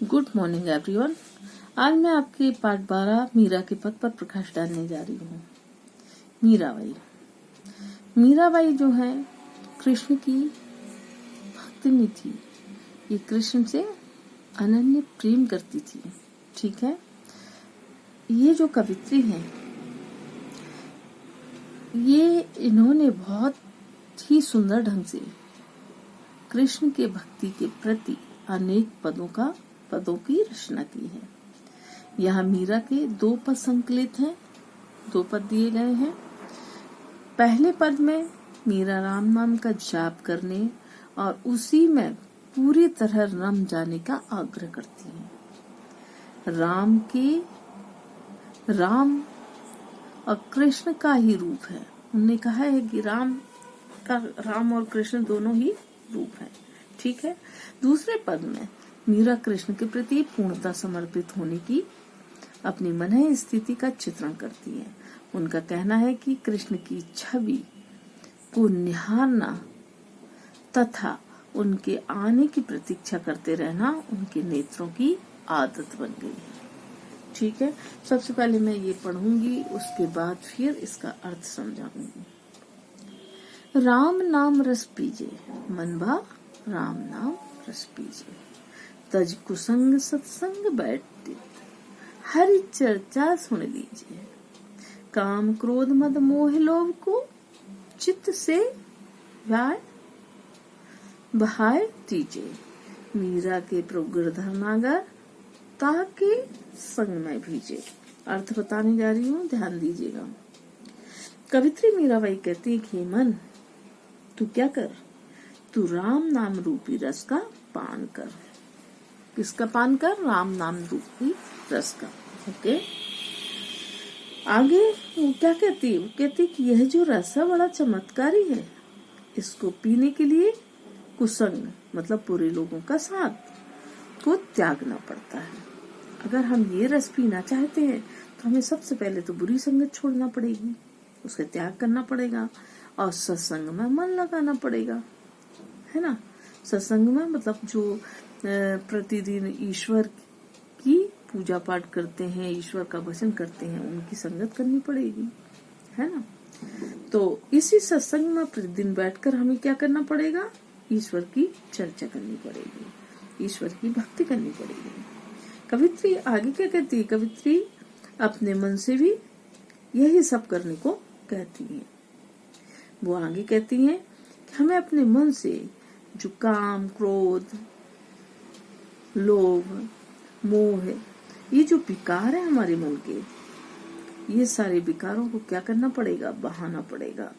Good morning everyone. आज मैं आपके पाठ 12 मीरा के पद पर प्रकाश डालने जा रही हूँ। मीराबाई जो है कृष्ण की भक्तिनी थी। ये कृष्ण से अनन्य प्रेम करती थी। ठीक है, ये जो कवित्री हैं, ये इन्होंने बहुत ही सुंदर ढंग से कृष्ण के भक्ति के प्रति अनेक पदों की रचना की है। यहाँ मीरा के 2 पद संकलित हैं, 2 पद दिए गए हैं। पहले पद में मीरा राम नाम का जाप करने और उसी में पूरी तरह रम जाने का आग्रह करती है। राम और कृष्ण का ही रूप है। उन्होंने कहा है कि राम और कृष्ण दोनों ही रूप है। ठीक है। दूसरे पद में मीरा कृष्ण के प्रति पूर्णता समर्पित होने की अपनी मन स्थिति का चित्रण करती है। उनका कहना है कि कृष्ण की छवि को निहारना तथा उनके आने की प्रतीक्षा करते रहना उनके नेत्रों की आदत बन गई है। ठीक है, सबसे पहले मैं ये पढ़ूंगी, उसके बाद फिर इसका अर्थ समझाऊंगी। राम नाम रस पीजे, मन भा राम नाम रस पीजे, तज कुसंग सत्संग बैठते, हरि चर्चा सुन लीजिए, काम क्रोध मद मोह लोभ को चित्त से बहाय दीजिए, मीरा के प्रभु गिरधर नागर ताके संग में भीजे। अर्थ बताने जा रही हूँ, ध्यान दीजिएगा। कवित्री मीराबाई कहती है कि मन तू क्या कर, तू राम नाम रूपी रस का पान कर। किसका पान कर? राम नाम रूपी रस का। ओके, आगे वो क्या कहती है? वो कहती कि यह जो रस है बड़ा चमत्कारी है, इसको पीने के लिए कुसंग मतलब बुरे लोगों का साथ को त्यागना पड़ता है। अगर हम ये रस पीना चाहते हैं तो हमें सबसे पहले तो बुरी संगत छोड़ना पड़ेगी, उसका त्याग करना पड़ेगा और सत्संग में मन लगाना पड़ेगा, है ना। सत्संग में मतलब जो प्रतिदिन ईश्वर की पूजा पाठ करते हैं, ईश्वर का भजन करते हैं, उनकी संगत करनी पड़ेगी, है ना। तो इसी सत्संग में प्रतिदिन बैठकर हमें क्या करना पड़ेगा? ईश्वर की चर्चा करनी पड़ेगी, ईश्वर की भक्ति करनी पड़ेगी। कवित्री आगे क्या कहती है? कवित्री अपने मन से भी यही सब करने को कहती है। वो आगे कहती हैं कि हमें अपने मन से जो काम क्रोध लोभ मोह ये जो विकार है हमारे मन के, ये सारे विकारों को क्या करना पड़ेगा? बहाना पड़ेगा,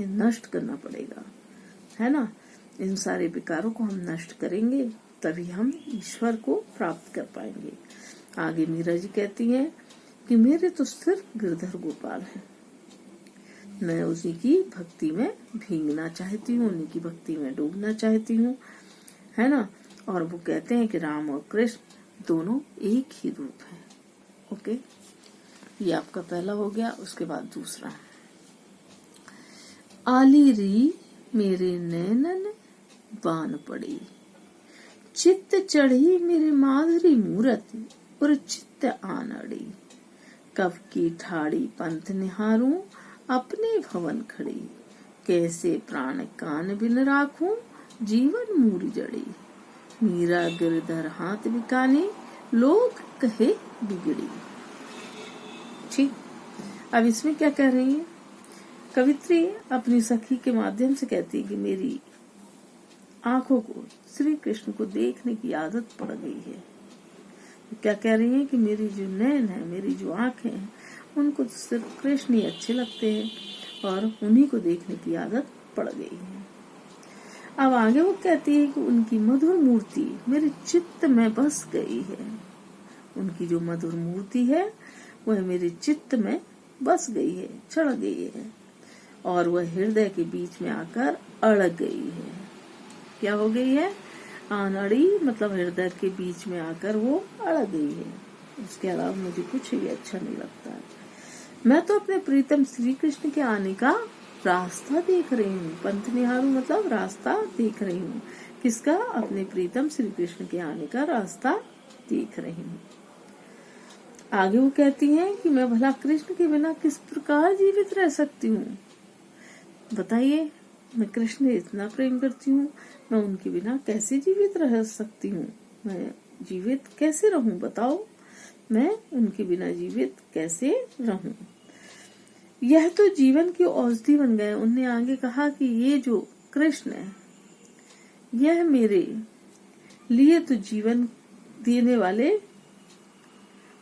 ये नष्ट करना पड़ेगा, है ना। इन सारे विकारों को हम नष्ट करेंगे तभी हम ईश्वर को प्राप्त कर पाएंगे। आगे मीरा जी कहती हैं कि मेरे तो सिर्फ गिरधर गोपाल हैं, मैं उसी की भक्ति में भीगना चाहती हूँ, उन्हीं की भक्ति में डूबना चाहती हूँ, है ना। और वो कहते हैं कि राम और कृष्ण दोनों एक ही रूप है। ओके, ये आपका पहला हो गया। उसके बाद दूसरा, आली री मेरे नैनन बान पड़ी, चित्त चढ़ी मेरे माधुरी मूरत और चित्त आन अड़ी, कब की ठाड़ी पंथ निहारूं अपने भवन खड़ी, कैसे प्राण कान बिन राखूं जीवन मूरी जड़ी, मीरा गिरधर हाथ बिकानी लोग कहे बिगड़ी। ठीक, अब इसमें क्या कह रही है कवित्री? अपनी सखी के माध्यम से कहती है कि मेरी आंखों को श्री कृष्ण को देखने की आदत पड़ गई है। क्या कह रही है कि मेरी जो नैन है, मेरी जो आंखें हैं, उनको सिर्फ कृष्ण ही अच्छे लगते हैं और उन्हीं को देखने की आदत पड़ गई है। अब आगे वो कहती है कि उनकी मधुर मूर्ति मेरे चित्त में बस गई है। उनकी जो मधुर मूर्ति है वह मेरे चित्त में बस गई है, चढ़ गई है, और वह हृदय के बीच में आकर अड़ गई है। क्या हो गई है? आनड़ी मतलब हृदय के बीच में आकर वो अड़ गई है। इसके अलावा मुझे कुछ भी अच्छा नहीं लगता है। मैं तो अपने प्रीतम श्री कृष्ण के आने का रास्ता देख रही हूँ। पंथ निहारू मतलब रास्ता देख रही हूँ, किसका? अपने प्रीतम श्री कृष्ण के आने का रास्ता देख रही हूँ। आगे वो कहती हैं कि मैं भला कृष्ण के बिना किस प्रकार जीवित रह सकती हूँ? बताइए, मैं कृष्ण से इतना प्रेम करती हूँ, मैं उनके बिना कैसे जीवित रह सकती हूँ? मैं जीवित कैसे रहूं? बताओ, मैं उनके बिना जीवित कैसे रहूं? यह तो जीवन की औषधि बन गए। उनने आगे कहा कि ये जो कृष्ण है, यह मेरे लिए तो जीवन देने वाले,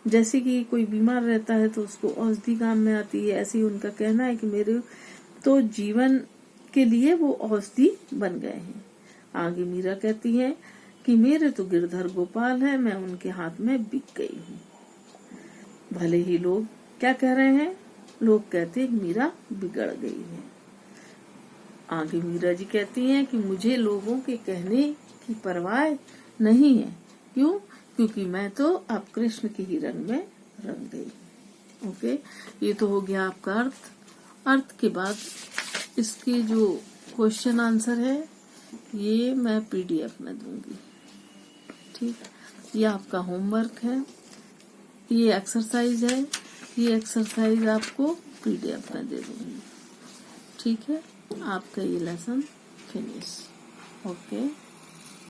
जैसे कि कोई बीमार रहता है तो उसको औषधि काम में आती है, ऐसे ही उनका कहना है कि मेरे तो जीवन के लिए वो औषधि बन गए हैं। आगे मीरा कहती है कि मेरे तो गिरधर गोपाल है, मैं उनके हाथ में बिक गई हूँ। भले ही लोग क्या कह रहे हैं? लोग कहते हैं कि मीरा बिगड़ गई है। आगे मीरा जी कहती हैं कि मुझे लोगों के कहने की परवाह नहीं है। क्यों? क्योंकि मैं तो अब कृष्ण के ही रंग में रंग गई। ओके, ये तो हो गया आपका अर्थ। अर्थ के बाद इसके जो क्वेश्चन आंसर है ये मैं PDF में दूंगी। ठीक, ये आपका होमवर्क है, ये एक्सरसाइज है, ये एक्सरसाइज आपको PDF में दे दूंगी। ठीक है, आपका ये लेसन फिनिश। ओके।